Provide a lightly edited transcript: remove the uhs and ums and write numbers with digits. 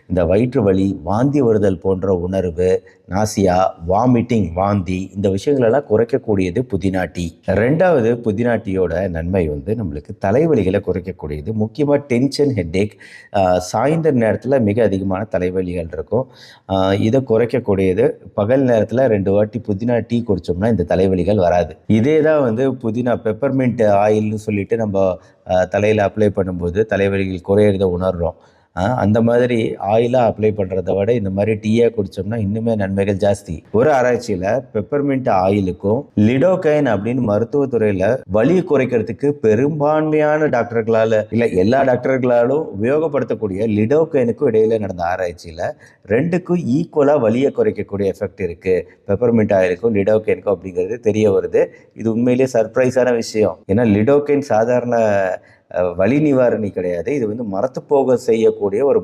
இந்த வயிற்று வலி, வாந்தி வருதல் போன்ற உணர்வு, நாசியா, வாமிட்டிங், வாந்தி இந்த விஷயங்களெல்லாம் குறைக்கக்கூடியது புதினா டீ. 2வது புதினா டீயோட நன்மை வந்து நம்மளுக்கு தலைவலிகளை குறைக்கக்கூடியது. முக்கியமாக டென்ஷன், ஹெட்டேக், சாயந்தர நேரத்தில் மிக அதிகமான தலைவலிகள் இருக்கும். இதை குறைக்கக்கூடியது. பகல் நேரத்தில் 2 வாட்டி புதினா டீ குடித்தோம்னா இந்த தலைவலிகள் வராது. இதே தான் வந்து புதினா பெப்பர்மெண்ட் ஆயில்னு சொல்லிட்டு நம்ம தலையில் அப்ளை பண்ணும்போது தலைவலிகள் குறையிறத உணர்றோம். அந்த மாதிரி ஆயிலாக அப்ளை பண்ணுறதை விட இந்த மாதிரி டீயாக குடித்தோம்னா இன்னுமே நன்மைகள் ஜாஸ்தி. ஒரு ஆராய்ச்சியில் பெப்பர்மெண்ட் ஆயிலுக்கும் லிடோகைன் அப்படின்னு மருத்துவத்துறையில் வலியை குறைக்கிறதுக்கு பெரும்பான்மையான டாக்டர்களால் இல்லை எல்லா டாக்டர்களாலும் உபயோகப்படுத்தக்கூடிய லிடோகைனுக்கும் இடையில நடந்த ஆராய்ச்சியில் 2க்கும் ஈக்குவலாக வலியை குறைக்கக்கூடிய எஃபெக்ட் இருக்குது பெப்பர்மெண்ட் ஆயிலுக்கும் லிடோகைனுக்கும் அப்படிங்கிறது தெரிய வருது. இது உண்மையிலேயே சர்ப்ரைஸான விஷயம். ஏன்னா லிடோகைன் சாதாரண வலி நிவாரணி கிடையாது. இது வந்து மரத்து போக செய்யக்கூடிய ஒரு